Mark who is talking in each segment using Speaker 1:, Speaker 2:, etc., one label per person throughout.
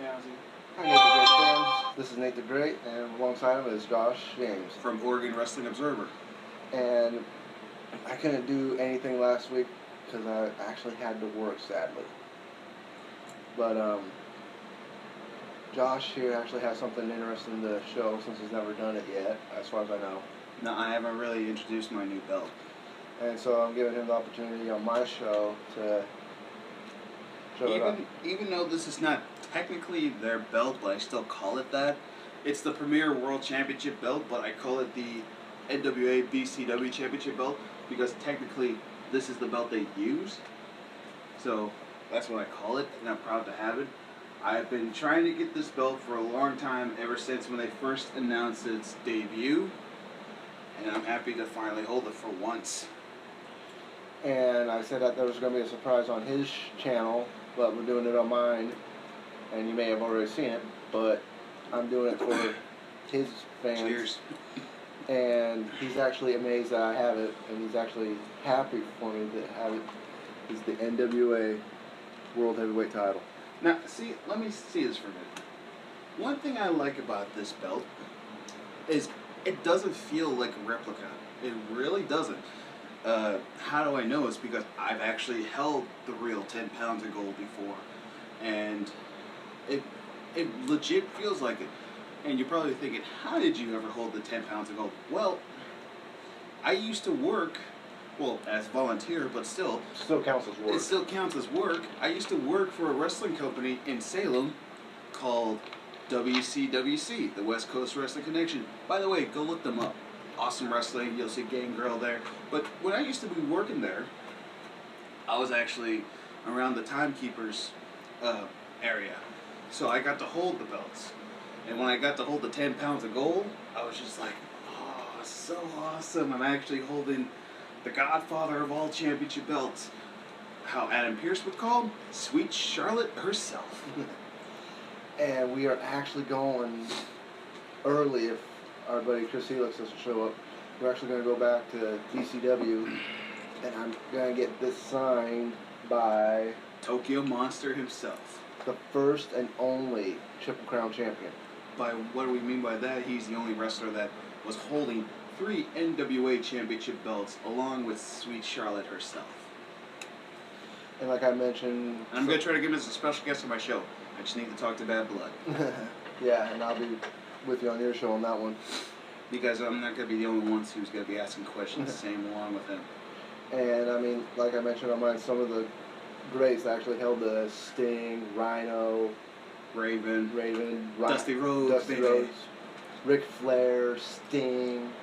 Speaker 1: How's he?
Speaker 2: Hi, Nate the Great fans. This is Nate the Great, and alongside him is Josh James.
Speaker 1: From Oregon Wrestling Observer.
Speaker 2: And I couldn't do anything last week because I actually had to work, sadly. But Josh here actually has something interesting to show since he's never done it yet, as far as I know.
Speaker 1: No, I haven't really introduced my new belt.
Speaker 2: And so I'm giving him the opportunity on my show to show it up.
Speaker 1: Even though this is not technically their belt, but I still call it that. It's the Premier World Championship belt, but I call it the NWA BCW Championship belt because technically this is the belt they use. So that's what I call it, and I'm proud to have it. I've been trying to get this belt for a long time, ever since when they first announced its debut, and I'm happy to finally hold it for once.
Speaker 2: And I said that there was going to be a surprise on his channel, but we're doing it on mine, and you may have already seen it, but I'm doing it for his fans.
Speaker 1: Cheers.
Speaker 2: And he's actually amazed that I have it, and he's actually happy for me to have it. It's the NWA World Heavyweight title.
Speaker 1: Now, see, let me see this for a minute. One thing I like about this belt is it doesn't feel like a replica. It really doesn't. How do I know? It's because I've actually held the real 10 pounds of gold before, and it legit feels like it. And you're probably thinking, how did you ever hold the 10 pounds of gold? Well, I used to work, well, as volunteer, but still.
Speaker 2: Still counts as work.
Speaker 1: It still counts as work. I used to work for a wrestling company in Salem called WCWC, the West Coast Wrestling Connection. By the way, go look them up. Awesome wrestling, you'll see Gang Girl there. But when I used to be working there, I was actually around the timekeepers area. So I got to hold the belts. And when I got to hold the 10 pounds of gold, I was just like, oh, so awesome. I'm actually holding the godfather of all championship belts. How Adam Pearce would call him, Sweet Charlotte herself.
Speaker 2: And we are actually going early if our buddy Chris Helix doesn't show up. We're actually going to go back to DCW, and I'm going to get this signed by
Speaker 1: Tokyo Monster himself.
Speaker 2: The first and only Triple Crown champion.
Speaker 1: By what do we mean by that? He's the only wrestler that was holding 3 NWA championship belts along with Sweet Charlotte herself.
Speaker 2: And like I mentioned...
Speaker 1: And I'm going to try to get him as a special guest on my show. I just need to talk to Bad Blood.
Speaker 2: Yeah, and I'll be with you on your show on that one.
Speaker 1: Because I'm not going to be the only ones who's going to be asking questions the same along with him.
Speaker 2: And I mean, like I mentioned on mine, some of the greats actually held the Sting, Rhino,
Speaker 1: Raven, Dusty Rhodes,
Speaker 2: Ric Flair, Sting.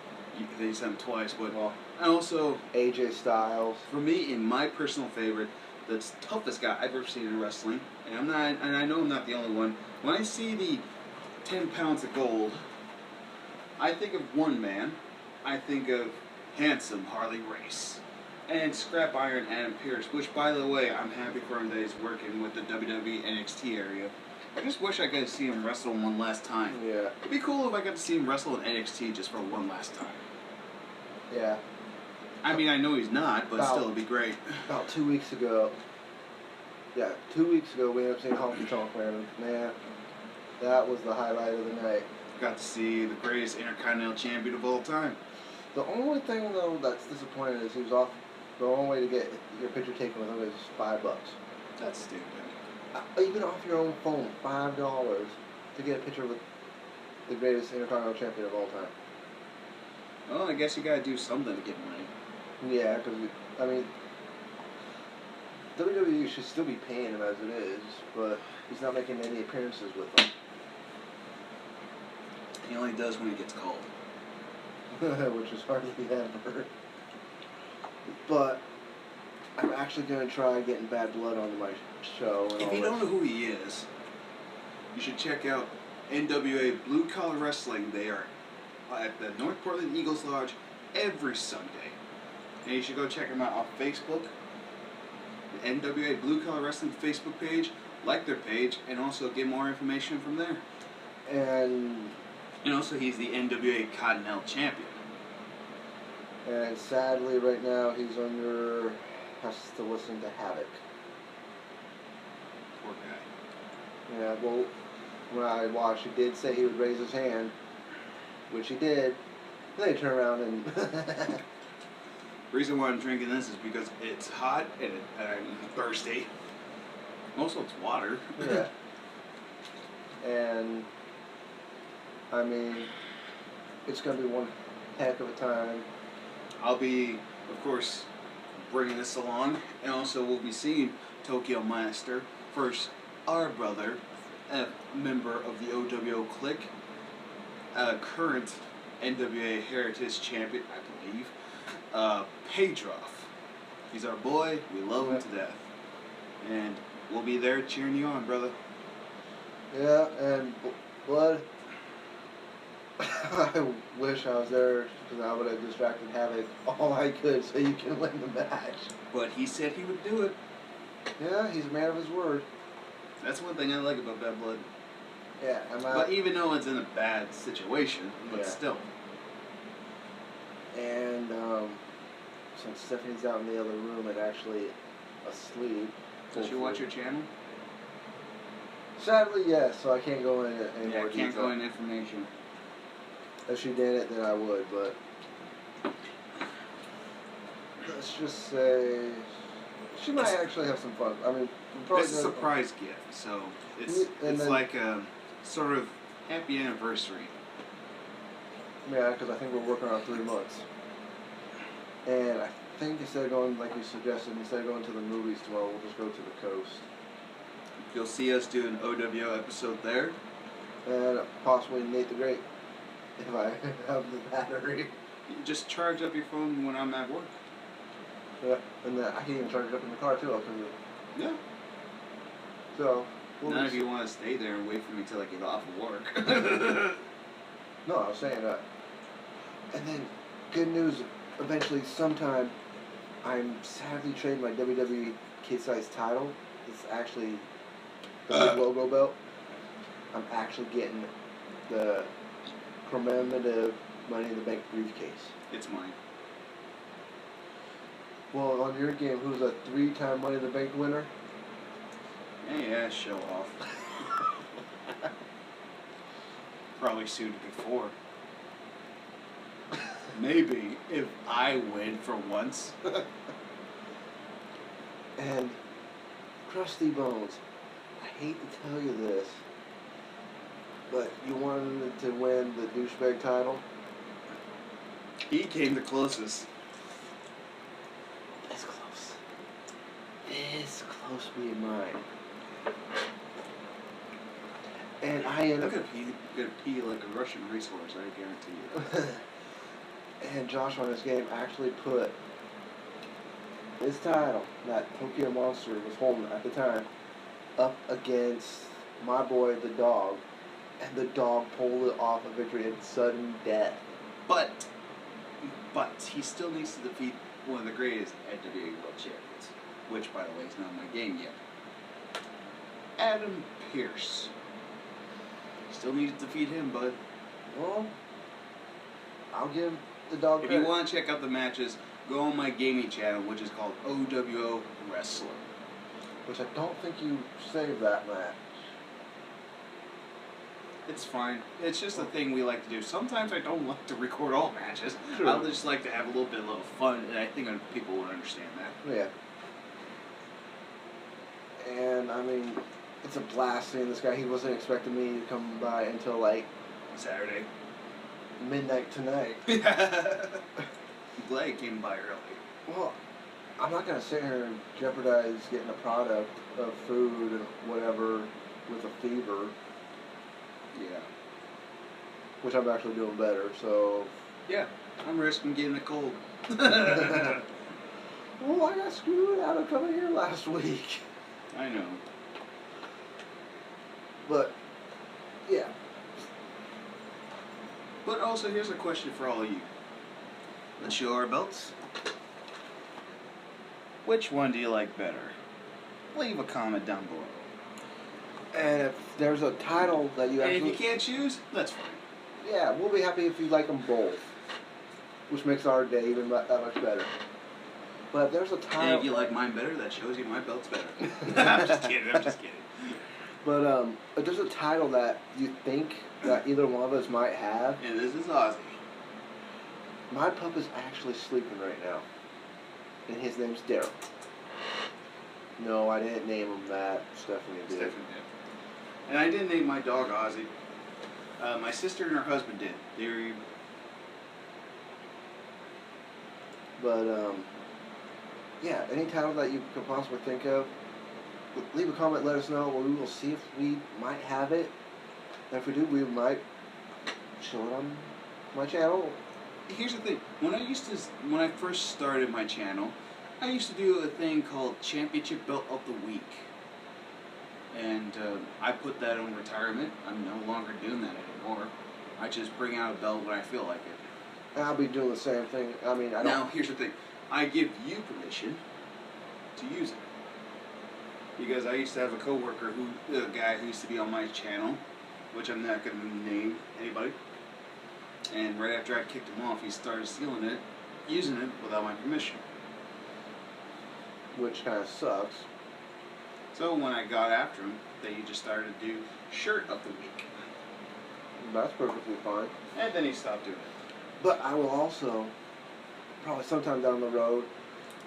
Speaker 1: They said him twice, but and also
Speaker 2: AJ Styles.
Speaker 1: For me, in my personal favorite, the toughest guy I've ever seen in wrestling, and I know I'm not the only one. When I see the 10 pounds of gold, I think of one man. I think of handsome Harley Race and Scrap Iron Adam Pearce, which, by the way, I'm happy for him that he's working with the WWE NXT area. I just wish I could see him wrestle one last time.
Speaker 2: Yeah.
Speaker 1: It'd be cool if I got to see him wrestle in NXT just for one last time.
Speaker 2: Yeah.
Speaker 1: I mean, I know he's not, but still, it'd be great.
Speaker 2: About 2 weeks ago. Yeah, 2 weeks ago we ended up seeing Honky Tonk Man. Man, that was the highlight of the night.
Speaker 1: Got to see the greatest Intercontinental Champion of all time.
Speaker 2: The only thing, though, that's disappointing is he was off. The only way to get your picture taken with him is $5.
Speaker 1: That's stupid.
Speaker 2: Even off your own phone, $5 to get a picture with the greatest Intercontinental Champion of all time.
Speaker 1: Well, I guess you gotta do something to get money.
Speaker 2: Yeah, because, I mean, WWE should still be paying him as it is, but he's not making any appearances with them.
Speaker 1: He only does when he gets called.
Speaker 2: Which is hardly ever. But I'm actually going to try getting Bad Blood onto my show. And
Speaker 1: if you don't know who he is, you should check out NWA Blue Collar Wrestling. They are at the North Portland Eagles Lodge every Sunday. And you should go check them out on Facebook. The NWA Blue Collar Wrestling Facebook page. Like their page, and also get more information from there.
Speaker 2: And
Speaker 1: also, he's the NWA Continental Champion.
Speaker 2: And sadly, right now, has to listen to Havoc.
Speaker 1: Poor guy.
Speaker 2: Yeah, well, when I watched, he did say he would raise his hand, which he did. Then he turned around and...
Speaker 1: The reason why I'm drinking this is because it's hot and I'm thirsty. Also, it's water.
Speaker 2: Yeah. And, I mean, it's going to be one heck of a time.
Speaker 1: I'll be, of course, bringing this along, and also we'll be seeing Tokyo Master, first our brother, a member of the oWo clique, a current NWA Heritage Champion, I believe, Pedroff. He's our boy, we love him to death. And we'll be there cheering you on, brother.
Speaker 2: Yeah, and Blood, I wish I was there because I would have distracted Havoc all I could so you can win the match.
Speaker 1: But he said he would do it.
Speaker 2: Yeah, he's a man of his word.
Speaker 1: That's one thing I like about Bad Blood.
Speaker 2: Yeah,
Speaker 1: but even though it's in a bad situation, but still.
Speaker 2: And since Stephanie's out in the other room and actually asleep.
Speaker 1: Does she watch your channel?
Speaker 2: Sadly, yes, so I can't go into any more
Speaker 1: I can't
Speaker 2: detail.
Speaker 1: go into information.
Speaker 2: If she did it, then I would, but let's just say she might actually have some fun. I mean,
Speaker 1: it's a surprise gift, so it's like a sort of happy anniversary.
Speaker 2: Yeah, because I think we're working on 3 months. And I think instead of going, like you suggested, instead of going to the movies tomorrow, we'll just go to the coast.
Speaker 1: You'll see us do an oWo episode there.
Speaker 2: And possibly Nate the Great, if I have the battery.
Speaker 1: You just charge up your phone when I'm at work.
Speaker 2: Yeah, and then I can even charge it up in the car too.
Speaker 1: Yeah.
Speaker 2: So.
Speaker 1: Not if you want to stay there and wait for me till I get off of work.
Speaker 2: No, I was saying that. And then, good news, eventually sometime, I'm sadly trading my WWE Kid Size title. It's actually the big logo belt. I'm actually getting the commemorative Money in the Bank briefcase.
Speaker 1: It's mine.
Speaker 2: Well, on your game, who's a 3-time Money in the Bank winner?
Speaker 1: Yeah, show off. Probably sued before. Maybe if I win for once.
Speaker 2: And Krusty Bones, I hate to tell you this, but you wanted to win the douchebag title?
Speaker 1: He came the closest.
Speaker 2: It's close. It's close to being mine. And
Speaker 1: I'm gonna pee like a Russian racehorse, I guarantee you.
Speaker 2: And Josh on this game actually put his title, that Tokyo Monster was holding at the time, up against my boy, the dog. And the dog pulled it off a victory in sudden death.
Speaker 1: But he still needs to defeat one of the greatest NWA World Champions, which, by the way, is not in my game yet. Adam Pearce. Still need to defeat him, bud.
Speaker 2: Well, I'll give the dog
Speaker 1: If
Speaker 2: credit.
Speaker 1: you want to check out the matches, go on my gaming channel, which is called oWo Wrestler.
Speaker 2: Which I don't think you saved that match.
Speaker 1: It's fine. It's just a thing we like to do. Sometimes I don't like to record all matches.
Speaker 2: Sure.
Speaker 1: I just like to have a little bit of fun, and I think people would understand that.
Speaker 2: Yeah. And, I mean, it's a blast seeing this guy. He wasn't expecting me to come by until, like,
Speaker 1: Saturday.
Speaker 2: midnight tonight.
Speaker 1: I'm glad he came by early.
Speaker 2: Well, I'm not going to sit here and jeopardize getting a product of food and whatever with a fever.
Speaker 1: Yeah.
Speaker 2: Which I'm actually doing better, so...
Speaker 1: Yeah, I'm risking getting a cold.
Speaker 2: Well, I got screwed out of coming here last week.
Speaker 1: I know.
Speaker 2: But, yeah.
Speaker 1: But also, here's a question for all of you. Let's show our belts. Which one do you like better? Leave a comment down below.
Speaker 2: And if there's a title that you
Speaker 1: And
Speaker 2: actually...
Speaker 1: if you can't choose, that's fine.
Speaker 2: Yeah, we'll be happy if you like them both. Which makes our day even that much better. But if there's a title...
Speaker 1: And if you like mine better, that shows you my belt's better. I'm just kidding.
Speaker 2: But there's a title that you think that either one of us might have.
Speaker 1: And this is Ozzy.
Speaker 2: My pup is actually sleeping right now, and his name's Daryl. No, I didn't name him that. Stephanie did.
Speaker 1: Stephanie did. And I didn't name my dog Ozzy. My sister and her husband did. They were...
Speaker 2: But, yeah, any title that you could possibly think of, leave a comment, let us know. We will see if we might have it. And if we do, we might show it on my channel.
Speaker 1: Here's the thing. When I first started my channel, I used to do a thing called Championship Belt of the Week. And I put that on retirement. I'm no longer doing that anymore. I just bring out a belt when I feel like it.
Speaker 2: And I'll be doing the same thing. I mean, I don't...
Speaker 1: Now, here's the thing. I give you permission to use it. Because I used to have a guy who used to be on my channel, which I'm not going to name anybody. And right after I kicked him off, he started stealing it, using it without my permission.
Speaker 2: Which kind of sucks.
Speaker 1: So when I got after him, they just started to do Shirt of the Week.
Speaker 2: That's perfectly fine.
Speaker 1: And then he stopped doing it.
Speaker 2: But I will also, probably sometime down the road,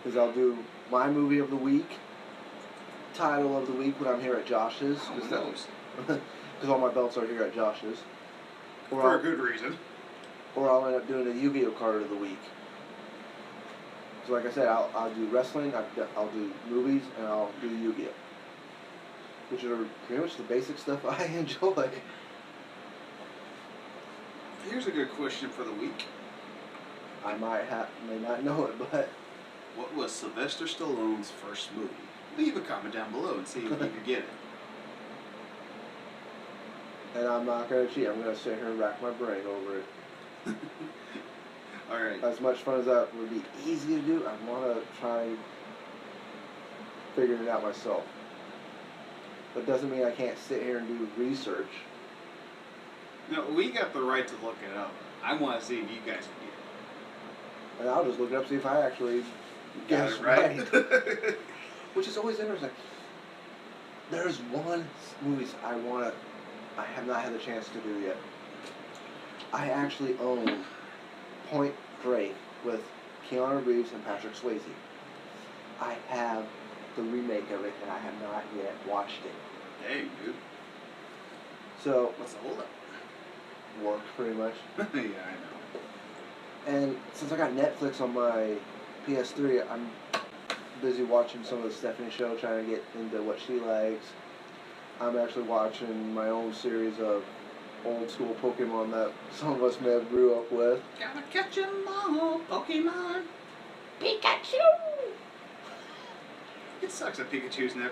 Speaker 2: is I'll do my movie of the week, title of the week when I'm here at Josh's.
Speaker 1: Who knows?
Speaker 2: Because all my belts are here at Josh's.
Speaker 1: For a good reason.
Speaker 2: Or I'll end up doing a Yu-Gi-Oh card of the week. So like I said, I'll do wrestling, I'll do movies, and I'll do Yu-Gi-Oh. Which are pretty much the basic stuff I enjoy.
Speaker 1: Here's a good question for the week.
Speaker 2: I may not know it, but...
Speaker 1: What was Sylvester Stallone's first movie? Leave a comment down below and see if you can get it.
Speaker 2: And I'm not going to cheat. I'm going to sit here and rack my brain over it.
Speaker 1: Alright.
Speaker 2: As much fun as that would be easy to do, I want to try figuring it out myself. But doesn't mean I can't sit here and do research.
Speaker 1: No, we got the right to look it up. I want to see if you guys can get it.
Speaker 2: And I'll just look it up, see if I actually
Speaker 1: Got
Speaker 2: guess
Speaker 1: it right.
Speaker 2: Which is always interesting. There's one movie I have not had the chance to do yet. I actually own Point Break with Keanu Reeves and Patrick Swayze. I have the remake of it, and I have not yet watched it.
Speaker 1: Dang, dude.
Speaker 2: So,
Speaker 1: What's the holdup?
Speaker 2: work, pretty much.
Speaker 1: Yeah, I know.
Speaker 2: And since I got Netflix on my PS3, I'm busy watching some of the Stephanie show, trying to get into what she likes. I'm actually watching my own series of old school Pokemon that some of us may have grew up with.
Speaker 1: Gotta catch 'em all, Pokemon.
Speaker 2: Pikachu!
Speaker 1: It sucks that Pikachu's never...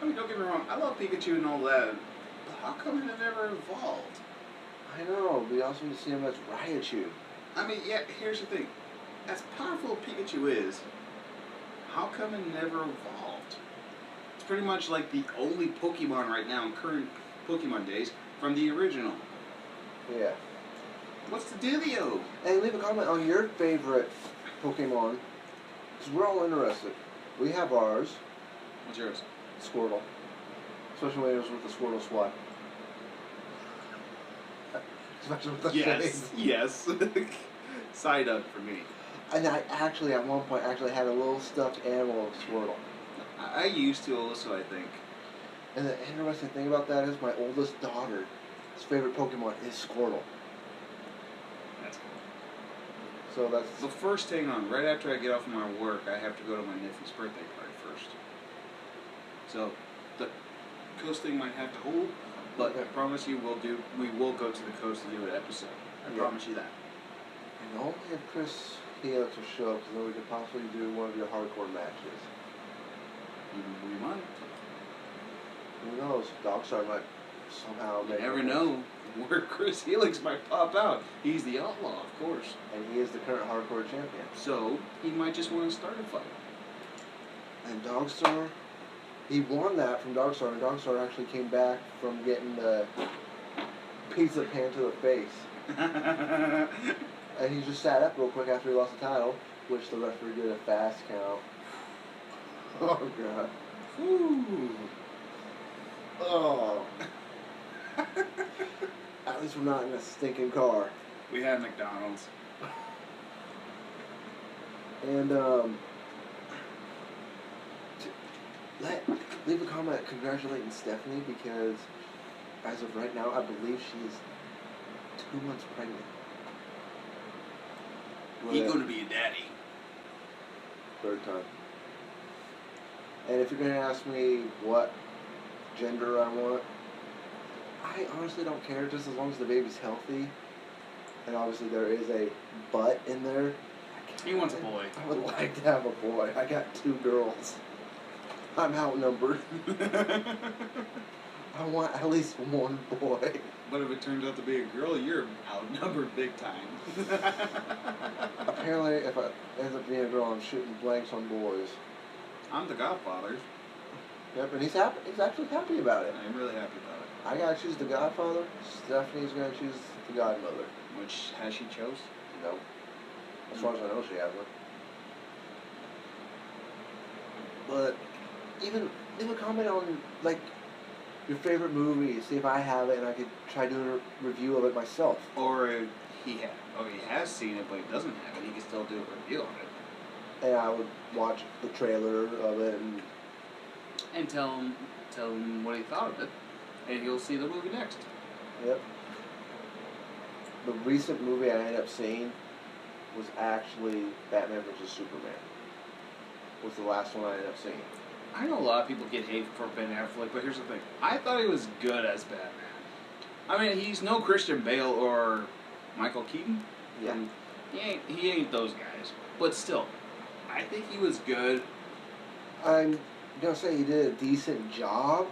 Speaker 1: I mean, don't get me wrong, I love Pikachu and all that, but how come it never evolved?
Speaker 2: I know, we also need to see him as Raichu.
Speaker 1: I mean, yeah, here's the thing. As powerful as Pikachu is, how come it never evolved? It's pretty much like the only Pokemon right now in current Pokemon days from the original.
Speaker 2: Yeah.
Speaker 1: What's the dealio?
Speaker 2: And leave a comment on your favorite Pokemon, because we're all interested. We have ours.
Speaker 1: What's yours?
Speaker 2: Squirtle. Especially when it was with the Squirtle SWAT. Especially with the shades.
Speaker 1: Yes. Side up for me.
Speaker 2: And I actually, at one point, actually had a little stuffed animal of Squirtle.
Speaker 1: I used to also, I think.
Speaker 2: And the interesting thing about that is my oldest daughter's favorite Pokemon is Squirtle.
Speaker 1: That's cool.
Speaker 2: So that's...
Speaker 1: The first thing on, right after I get off of my work, I have to go to my nephew's birthday party first. So, the coast thing might have to hold, but I promise you we will go to the coast to do an episode. I promise you that.
Speaker 2: And only if Chris Helix will show up, because then we could possibly do one of your hardcore matches.
Speaker 1: We might.
Speaker 2: Who knows? Dogstar might somehow make...
Speaker 1: You never know where Chris Helix might pop out. He's the outlaw, of course.
Speaker 2: And he is the current hardcore champion.
Speaker 1: So, he might just want to start a fight.
Speaker 2: And Dogstar, he won that from Dogstar, and Dogstar actually came back from getting the pizza pan to the face. And he just sat up real quick after he lost the title, which the referee did a fast count. Oh, God.
Speaker 1: Ooh.
Speaker 2: Oh. since we're not in a stinking car.
Speaker 1: We had McDonald's.
Speaker 2: And leave a comment congratulating Stephanie because as of right now, I believe she's 2 months pregnant.
Speaker 1: He's gonna be a daddy.
Speaker 2: Third time. And if you're gonna ask me what gender I want, I honestly don't care, just as long as the baby's healthy. And obviously there is a butt in there.
Speaker 1: He wants a boy.
Speaker 2: I would like to have a boy. I got 2 girls. I'm outnumbered. I want at least one boy.
Speaker 1: But if it turns out to be a girl, you're outnumbered big time.
Speaker 2: Apparently, if I end up being a girl, I'm shooting blanks on boys.
Speaker 1: I'm the godfather.
Speaker 2: Yep, and he's happy. He's actually happy about it.
Speaker 1: I'm really happy about it.
Speaker 2: I gotta choose the godfather. Stephanie's gonna choose the godmother.
Speaker 1: Which has she chose?
Speaker 2: No. As far as I know, she hasn't. But even leave a comment on like your favorite movie. See if I have it, and I could try doing a review of it myself.
Speaker 1: Or he has seen it, but he doesn't have it. He can still do a review on it.
Speaker 2: And I would watch the trailer of it
Speaker 1: and tell him what he thought of it, and he'll see the movie next.
Speaker 2: Yep. The recent movie I ended up seeing was actually Batman vs. Superman. Was the last one I ended up seeing.
Speaker 1: I know a lot of people get hate for Ben Affleck, but here's the thing. I thought he was good as Batman. I mean, he's no Christian Bale or Michael Keaton.
Speaker 2: Yeah.
Speaker 1: He ain't those guys. But still, I think he was good.
Speaker 2: I'm gonna say he did a decent job.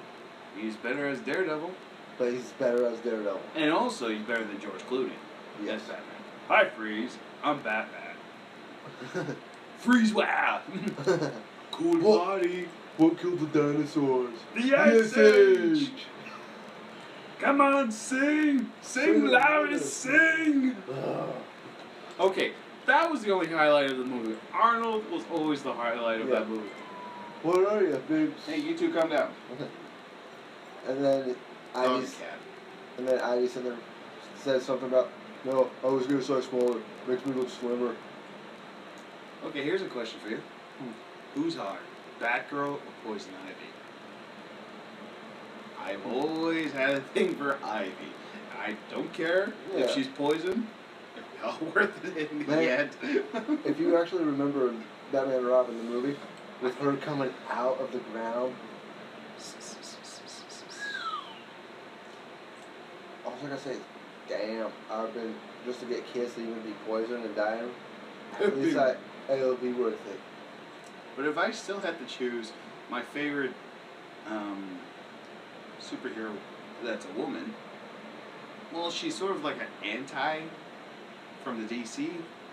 Speaker 1: He's better as Daredevil.
Speaker 2: But he's better as Daredevil.
Speaker 1: And also, he's better than George Clooney.
Speaker 2: Yes.
Speaker 1: As Batman. Hi, Freeze. I'm Batman. Freeze, wow! Cool body.
Speaker 2: What killed the dinosaurs?
Speaker 1: The Ice Age! Come on, sing! Sing loud and sing! Okay, that was the only highlight of the movie. Arnold was always the highlight of that movie.
Speaker 2: What are you, big?
Speaker 1: Hey, you two, calm down.
Speaker 2: And then Ivy said there said something about, no, I was gonna size smaller. Makes me look slimmer.
Speaker 1: Okay, here's a question for you. Who's hotter, Batgirl or Poison Ivy? I've always had a thing for Ivy. I don't care if she's poison. It's all worth it in the end.
Speaker 2: If you actually remember Batman and Robin, the movie, with her coming out of the ground. All I gotta say is, damn, I've been, just to get kissed and even be poisoned and dying, at least it'll be worth it.
Speaker 1: But if I still had to choose my favorite superhero that's a woman, well, she's sort of like an anti from the DC.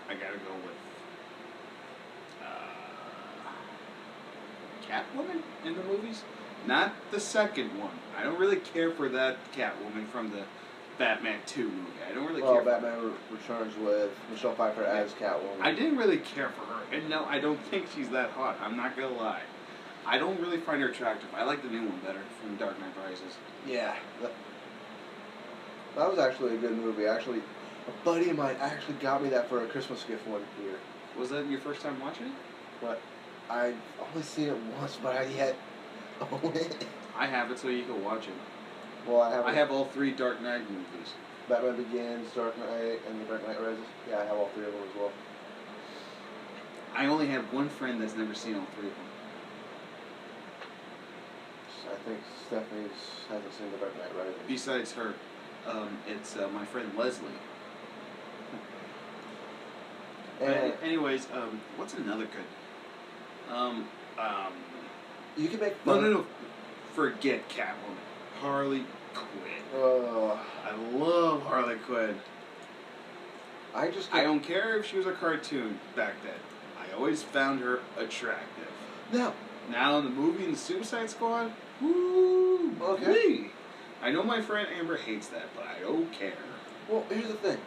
Speaker 1: I gotta go with Catwoman in the movies. Not the second one. I don't really care for that Catwoman from the Batman 2 movie. I don't really care.
Speaker 2: Batman Returns with Michelle Pfeiffer as Catwoman.
Speaker 1: I didn't really care for her, and no, I don't think she's that hot. I'm not gonna lie. I don't really find her attractive. I like the new one better from Dark Knight Rises.
Speaker 2: Yeah, that was actually a good movie. Actually, a buddy of mine actually got me that for a Christmas gift one year.
Speaker 1: Was that your first time watching it?
Speaker 2: But I've only seen it once, but I yet own it.
Speaker 1: I have it so you can watch it.
Speaker 2: Well,
Speaker 1: I have all 3 Dark Knight movies.
Speaker 2: Batman Begins, Dark Knight, and The Dark Knight Rises. Yeah, I have all 3 of them as well.
Speaker 1: I only have one friend that's never seen all 3 of them.
Speaker 2: I think Stephanie hasn't seen The Dark Knight Rises.
Speaker 1: Besides her, it's my friend Leslie. Anyways, what's another good?
Speaker 2: You can make fun.
Speaker 1: No. Forget Catwoman. Harley Quinn. I love Harley Quinn. I don't care if she was a cartoon back then. I always found her attractive. Now in the movie in the Suicide Squad, woo! Okay. I know my friend Amber hates that, but I don't care.
Speaker 2: Well, here's the thing.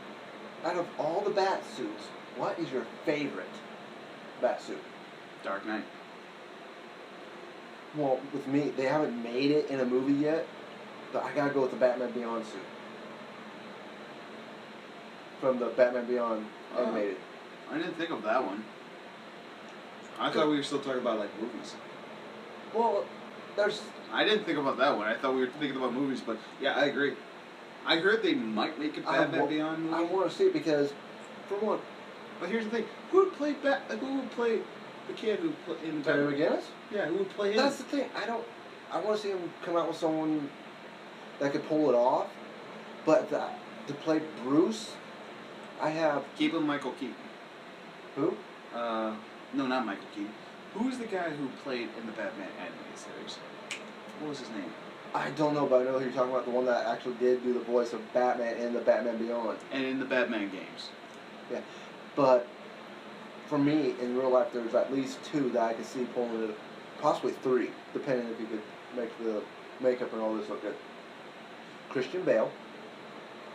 Speaker 2: Out of all the bat suits, what is your favorite bat suit?
Speaker 1: Dark Knight.
Speaker 2: Well, with me, they haven't made it in a movie yet, but I gotta go with the Batman Beyond suit. from the Batman Beyond
Speaker 1: Oh.
Speaker 2: animated.
Speaker 1: I didn't think of that one. I thought we were still talking about like movies.
Speaker 2: Well, there's.
Speaker 1: I didn't think about that one. I thought we were thinking about movies, but yeah, I agree. I heard they might make a Batman Beyond movie.
Speaker 2: I want to see it because, for one.
Speaker 1: But here's the thing: who would play the kid who played in
Speaker 2: Terry
Speaker 1: Batman?
Speaker 2: McGinnis?
Speaker 1: Yeah, who would play him?
Speaker 2: That's the thing. I want to see him come out with someone that could pull it off, but to play Bruce, I have.
Speaker 1: Keep him Michael Keaton.
Speaker 2: Who?
Speaker 1: No, not Michael Keaton. Who's the guy who played in the Batman animated series? What was his name?
Speaker 2: I don't know, but I know who you're talking about. The one that actually did do the voice of Batman in the Batman Beyond.
Speaker 1: And in the Batman games.
Speaker 2: Yeah, but for me, in real life, there's at least two that I could see pulling it. Possibly three, depending if you could make the makeup and all this look good. Christian Bale.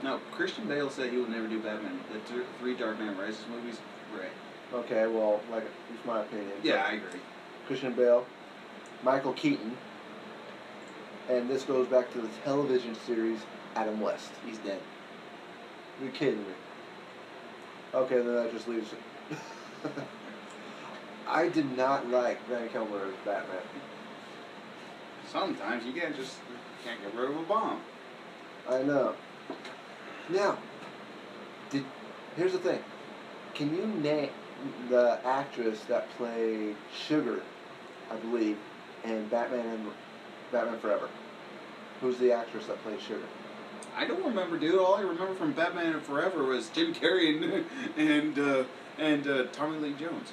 Speaker 1: No, Christian Bale said he would never do Batman. The three Dark Knight Rises movies, right?
Speaker 2: Okay, well, like, it's my opinion.
Speaker 1: Yeah, I agree.
Speaker 2: Christian Bale, Michael Keaton, and this goes back to the television series Adam West.
Speaker 1: He's dead.
Speaker 2: You're kidding me. Okay, then that just leaves it. I did not like Van Kilmer as Batman.
Speaker 1: Sometimes you can't get rid of a bomb.
Speaker 2: I know. Now, here's the thing. Can you name the actress that played Sugar, I believe, in Batman and Batman Forever? Who's the actress that played Sugar?
Speaker 1: I don't remember, dude. All I remember from Batman Forever was Jim Carrey and Tommy Lee Jones.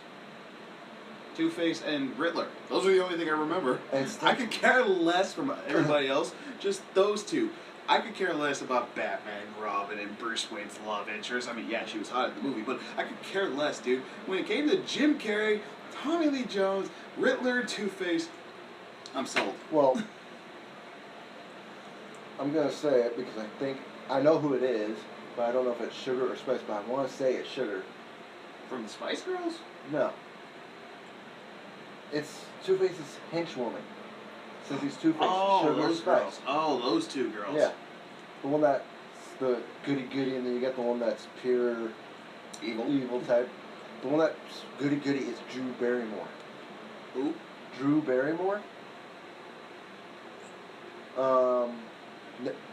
Speaker 1: Two-Face and Riddler. Those are the only thing I remember. I could care less from everybody else. Just those two. I could care less about Batman, Robin, and Bruce Wayne's love interest. I mean, yeah, she was hot in the movie, but I could care less, dude. When it came to Jim Carrey, Tommy Lee Jones, Riddler, Two-Face, I'm sold.
Speaker 2: Well, I'm going to say it because I know who it is, but I don't know if it's Sugar or Spice, but I want to say it's Sugar.
Speaker 1: From the Spice Girls?
Speaker 2: No. It's Two-Face's henchwoman. Since he's Two-Face, Sugar
Speaker 1: those
Speaker 2: Spice.
Speaker 1: girls. Oh, those two girls.
Speaker 2: Yeah. The one that's the goody-goody, and then you get the one that's pure evil type. The one that's goody-goody is Drew Barrymore.
Speaker 1: Who?
Speaker 2: Drew Barrymore.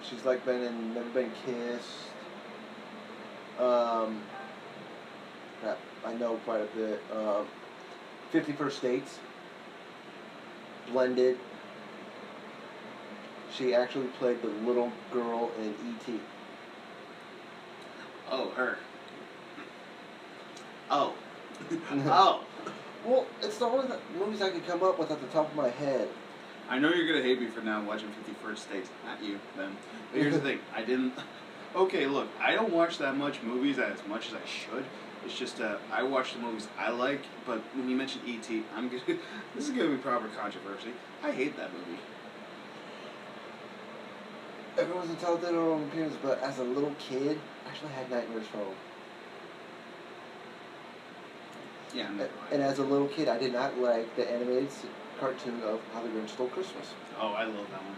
Speaker 2: She's like Never Been Kissed. I know quite a bit. 50 First Dates. Blended. She actually played the little girl in E.T.
Speaker 1: Oh, her. Oh. Oh.
Speaker 2: Well, it's the only movies I could come up with at the top of my head.
Speaker 1: I know you're going to hate me for now watching 51st Dates. Not you, then. But here's the thing. I didn't... Okay, look. I don't watch that much movies as much as I should. It's just, I watch the movies I like, but when you mentioned E.T., this is going to be proper controversy. I hate that movie.
Speaker 2: Everyone's entitled to their own opinions, but as a little kid, I actually had nightmares from them.
Speaker 1: Yeah, no,
Speaker 2: and as a little kid, I did not like the animated cartoon of How the Grinch Stole Christmas.
Speaker 1: Oh, I love that one.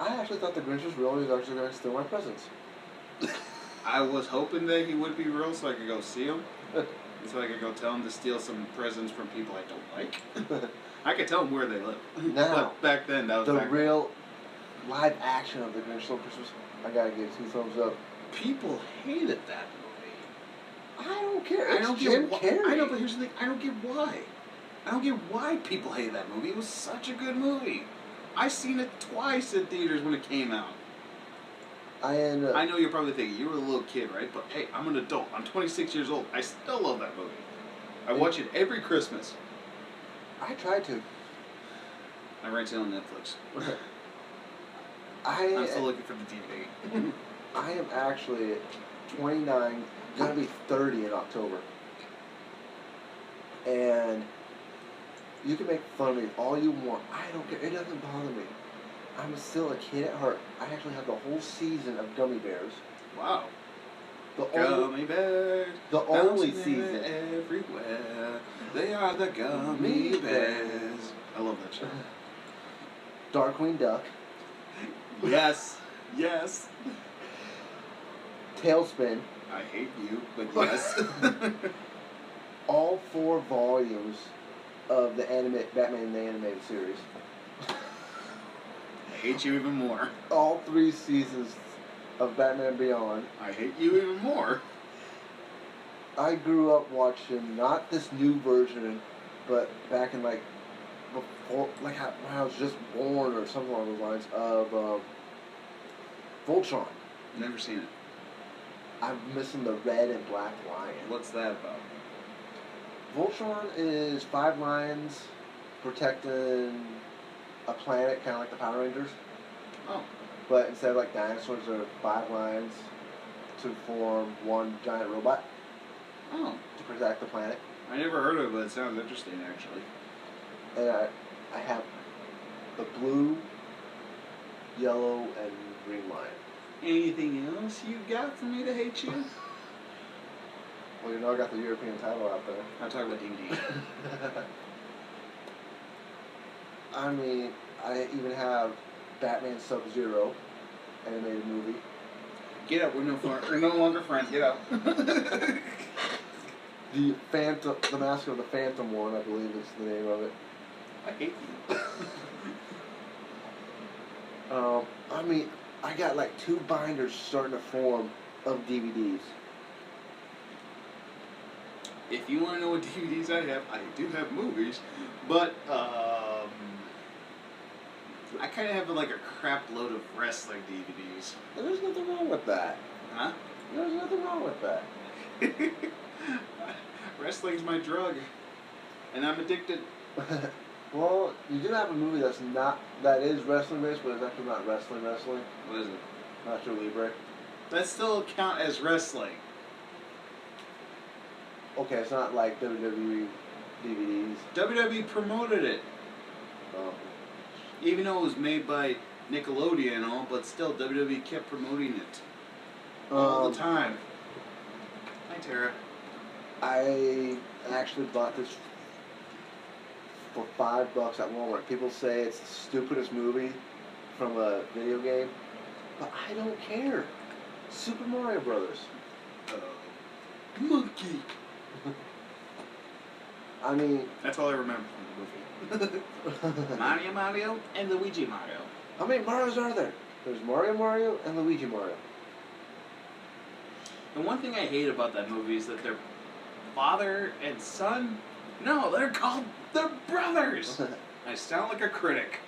Speaker 2: I actually thought the Grinch was real and he was actually going to steal my presents.
Speaker 1: I was hoping that he would be real so I could go see him. So I could go tell him to steal some presents from people I don't like. I could tell him where they live.
Speaker 2: Now,
Speaker 1: but back then, that was
Speaker 2: the real live action of the Grinch Stole Christmas, I gotta give 2 thumbs up.
Speaker 1: People hated that movie.
Speaker 2: I don't care. It's
Speaker 1: I don't
Speaker 2: Jim
Speaker 1: get
Speaker 2: Carrey.
Speaker 1: I know, but here's the thing. I don't get why. I don't get why people hate that movie. It was such a good movie. I seen it twice in theaters when it came out. I know you're probably thinking, you were a little kid, right? But hey, I'm an adult. I'm 26 years old. I still love that movie. I watch it every Christmas.
Speaker 2: I try to.
Speaker 1: I rent it on Netflix.
Speaker 2: I'm
Speaker 1: still looking for the DVD.
Speaker 2: I am actually 29, gonna be 30 in October. And you can make fun of me all you want. I don't care. It doesn't bother me. I'm still a kid at heart. I actually have the whole season of Gummy Bears.
Speaker 1: Wow.
Speaker 2: Gummy
Speaker 1: Bears.
Speaker 2: The only season.
Speaker 1: Everywhere. They are the Gummy Bears. I love that show.
Speaker 2: Darkwing Duck.
Speaker 1: Yes. Yes.
Speaker 2: Tailspin.
Speaker 1: I hate you, but yes.
Speaker 2: All 4 volumes of the Batman the Animated Series.
Speaker 1: I hate you even more.
Speaker 2: All 3 seasons of Batman Beyond.
Speaker 1: I hate you even more.
Speaker 2: I grew up watching not this new version, but back in like before, like when I was just born or something along those lines of Voltron.
Speaker 1: Never seen it.
Speaker 2: I'm missing the red and black lion.
Speaker 1: What's that about?
Speaker 2: Voltron is 5 lions protecting a planet, kind of like the Power Rangers.
Speaker 1: Oh.
Speaker 2: But instead of like dinosaurs, there are 5 lions to form one giant robot.
Speaker 1: Oh.
Speaker 2: To protect the planet.
Speaker 1: I never heard of it, but it sounds interesting, actually.
Speaker 2: And I have the blue, yellow, and green lion.
Speaker 1: Anything else you got for me to hate you?
Speaker 2: Well, you know I got the European title out there.
Speaker 1: I'm talking about DVD.
Speaker 2: I mean, I even have Batman Sub-Zero, animated movie.
Speaker 1: Get up, we're no longer friends, get up.
Speaker 2: The Mask of the Phantom one, I believe is the name of it.
Speaker 1: I hate you.
Speaker 2: I mean, I got like 2 binders starting to form of DVDs.
Speaker 1: If you want to know what DVDs I have, I do have movies, but I kind of have like a crap load of wrestling DVDs.
Speaker 2: There's nothing wrong with that.
Speaker 1: Huh?
Speaker 2: There's nothing wrong with that.
Speaker 1: Wrestling's my drug, and I'm addicted.
Speaker 2: Well, you do have a movie that is wrestling based, but it's actually not wrestling.
Speaker 1: What is it?
Speaker 2: Nacho Libre.
Speaker 1: That still count as wrestling.
Speaker 2: Okay, it's not like WWE DVDs.
Speaker 1: WWE promoted it.
Speaker 2: Oh.
Speaker 1: Even though it was made by Nickelodeon and all, but still WWE kept promoting it. All the time. Hi, Tara.
Speaker 2: I actually bought this for $5 at Walmart. People say it's the stupidest movie from a video game, but I don't care. Super Mario Brothers.
Speaker 1: Monkey.
Speaker 2: I mean...
Speaker 1: That's all I remember from the movie. Mario, and Luigi Mario.
Speaker 2: How many Marios are there? There's Mario, and Luigi Mario.
Speaker 1: The one thing I hate about that movie is that they're father and son. No, they're brothers. I sound like a critic.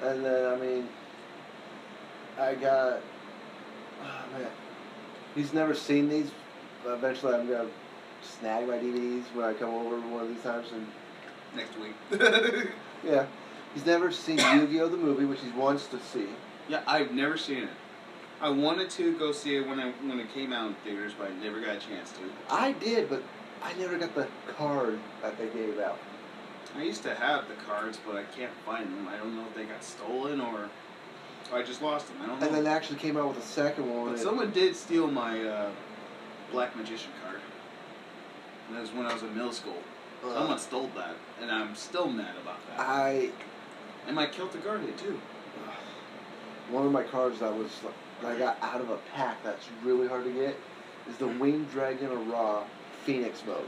Speaker 2: And then, I mean, I got... Oh, man. He's never seen these. Eventually, I'm going to snag my DVDs when I come over one of these times. And
Speaker 1: next week.
Speaker 2: Yeah. He's never seen Yu-Gi-Oh! The movie, which he wants to see.
Speaker 1: Yeah, I've never seen it. I wanted to go see it when it came out in theaters, but I never got a chance to.
Speaker 2: I did, but I never got the card that they gave out.
Speaker 1: I used to have the cards, but I can't find them. I don't know if they got stolen or I just lost them. I don't know.
Speaker 2: And then they actually came out with a second one.
Speaker 1: But someone did steal my Black Magician card. And that was when I was in middle school. Someone stole that, and I'm still mad about that. And my Celtic Guardian, too.
Speaker 2: One of my cards that I got out of a pack that's really hard to get is the Winged Dragon of Ra Phoenix mode.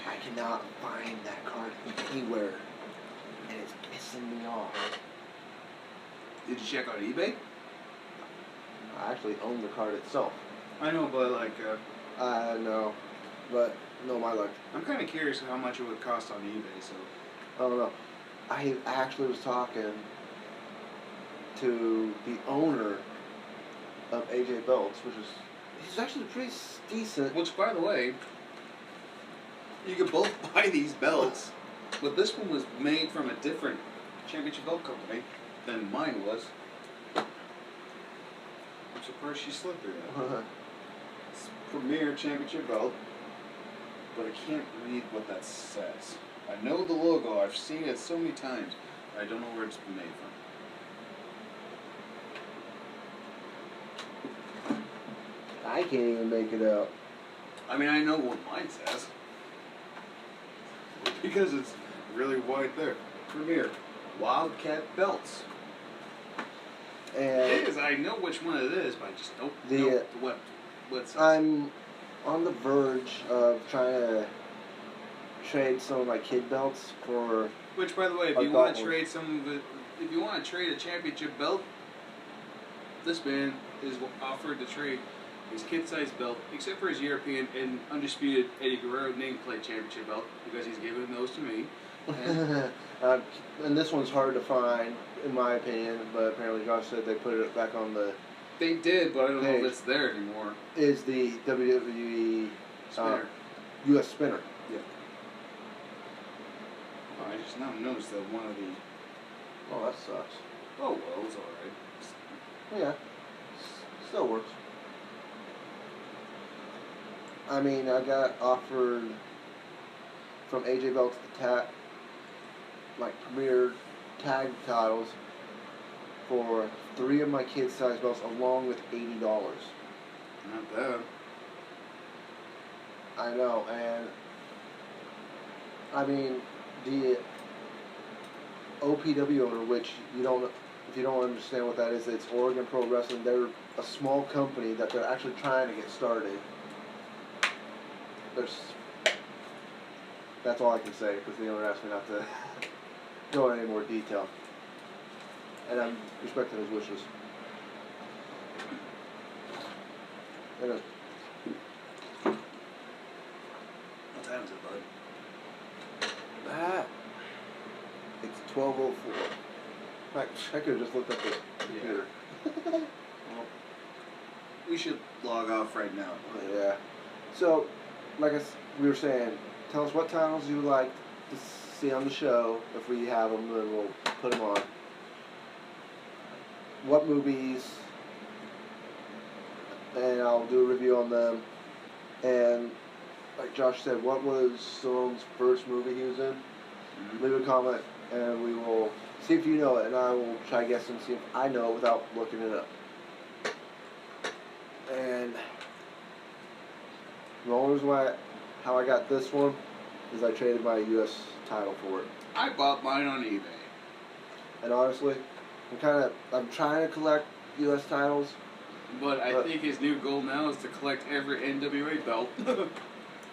Speaker 2: I cannot find that card anywhere, and it's pissing me off.
Speaker 1: Did you check on eBay?
Speaker 2: I actually own the card itself.
Speaker 1: I know, but like...
Speaker 2: no. But, no, my luck.
Speaker 1: I'm kind of curious how much it would cost on eBay, so...
Speaker 2: I don't know. I actually was talking to the owner of AJ Belts, which is... He's actually pretty decent.
Speaker 1: Which, by the way, you could both buy these belts, but this one was made from a different championship belt company than mine was. I'm surprised she slipped through that. It's Premier Championship belt, but I can't read what that says. I know the logo, I've seen it so many times, but I don't know where it's been made from.
Speaker 2: I can't even make it out.
Speaker 1: I mean, I know what mine says. Because it's really wide there. Premier Wildcat belts.
Speaker 2: And
Speaker 1: It is. I know which one it is, but I just don't know what What's
Speaker 2: I'm on the verge of trying to trade some of my kid belts for.
Speaker 1: Which, by the way, if you want to trade some of it, if you want to trade a championship belt, this man is offered to trade his kid-sized belt, except for his European and undisputed Eddie Guerrero nameplate championship belt, because he's given those to me.
Speaker 2: And this one's hard to find, in my opinion, but apparently Josh said they put it back on the.
Speaker 1: They did, but I don't know if it's there anymore.
Speaker 2: Is the WWE
Speaker 1: spinner.
Speaker 2: U.S. spinner.
Speaker 1: Yeah. Oh, I just now noticed that one of the.
Speaker 2: Oh, that sucks.
Speaker 1: Oh, well, it's alright.
Speaker 2: Yeah. Still works. I mean, I got offered from AJ Belts the premier tag titles for 3 of my kids' size belts, along with $80.
Speaker 1: Not bad.
Speaker 2: I know, and I mean the OPW owner, which if you don't understand what that is, it's Oregon Pro Wrestling. They're a small company that they're actually trying to get started. That's all I can say, because the owner asked me not to go into any more detail. And I'm respecting his wishes.
Speaker 1: What time is it, bud?
Speaker 2: It's 12:04. I could have just looked up the computer.
Speaker 1: Well, we should log off right now.
Speaker 2: Yeah. So, like we were saying, tell us what titles you would like to see on the show. If we have them, then we'll put them on. What movies, and I'll do a review on them. And like Josh said, what was Stallone's first movie he was in? Mm-hmm. Leave a comment, and we will see if you know it, and I will try to guess and see if I know it without looking it up. And the only reason how I got this one is I traded my U.S. title for it.
Speaker 1: I bought mine on eBay.
Speaker 2: And honestly, I'm trying to collect U.S. titles.
Speaker 1: But I think his new goal now is to collect every NWA belt.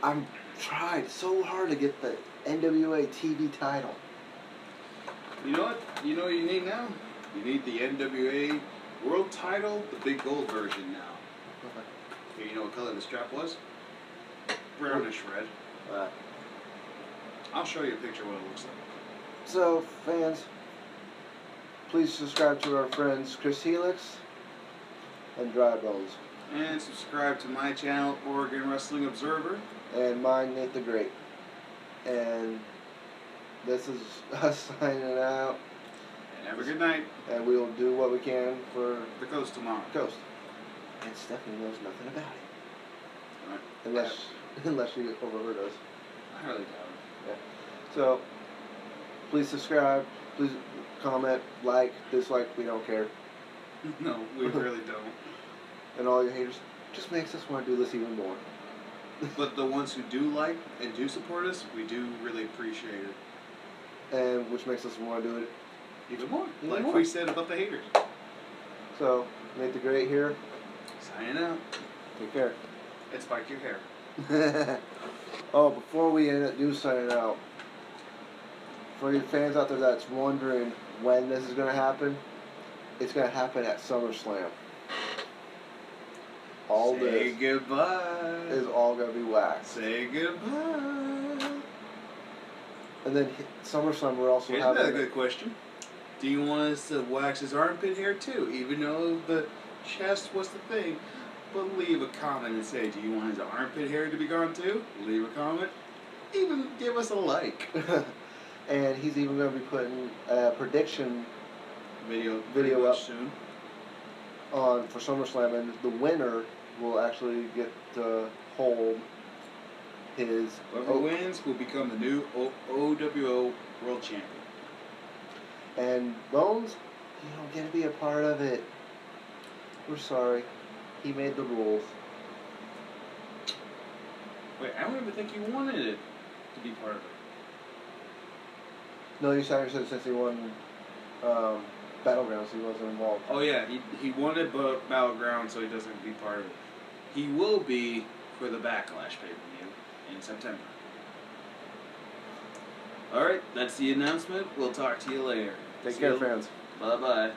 Speaker 2: I'm tried so hard to get the NWA TV title.
Speaker 1: You know what? You know what you need now? You need the NWA World title, the big gold version now. Okay, you know what color the strap was? Brownish red. I'll show you a picture of what it looks like.
Speaker 2: So, fans, please subscribe to our friends Chris Helix and Dry Bones.
Speaker 1: And subscribe to my channel, Oregon Wrestling Observer.
Speaker 2: And mine, Nate the Great. And this is us signing out.
Speaker 1: And have a good night.
Speaker 2: And we'll do what we can for
Speaker 1: the Coast tomorrow.
Speaker 2: Coast. And Stephanie knows nothing about it.
Speaker 1: All right.
Speaker 2: Unless she overheard us.
Speaker 1: I hardly doubt it.
Speaker 2: Yeah. So, please subscribe. Please comment, like, dislike. We don't care.
Speaker 1: No, we really don't.
Speaker 2: And all your haters, just makes us want to do this even more.
Speaker 1: But the ones who do like and do support us, we do really appreciate it.
Speaker 2: And which makes us want to do it
Speaker 1: even more. Like we said about the haters.
Speaker 2: So, Nate the Great here.
Speaker 1: Signing out.
Speaker 2: Take care.
Speaker 1: And spike your hair.
Speaker 2: Oh, before we do signing out, for your fans out there that's wondering when this is going to happen, it's going to happen at SummerSlam. All
Speaker 1: Say
Speaker 2: this
Speaker 1: goodbye.
Speaker 2: Is all going to be waxed.
Speaker 1: Say goodbye.
Speaker 2: And then SummerSlam, we're also
Speaker 1: Here's
Speaker 2: having...
Speaker 1: another good question. Do you want us to wax his armpit hair too? Even though the chest was the thing. But leave a comment and say, do you want his armpit hair to be gone too? Leave a comment. Even give us a like.
Speaker 2: And he's even going to be putting a prediction
Speaker 1: video up soon
Speaker 2: for SummerSlam, and the winner will actually get to hold his...
Speaker 1: Whoever wins will become the new oWo World Champion. And
Speaker 2: Bones, you don't get to be a part of it. We're sorry. He made the rules.
Speaker 1: Wait, I don't even think you wanted it to be part of it.
Speaker 2: No, you said since he won Battlegrounds, he wasn't involved.
Speaker 1: Oh yeah, he won it, but Battleground, so he doesn't be part of it. He will be for the Backlash pay-per-view in September. Alright, that's the announcement. We'll talk to you later.
Speaker 2: Take care, fans.
Speaker 1: Bye-bye.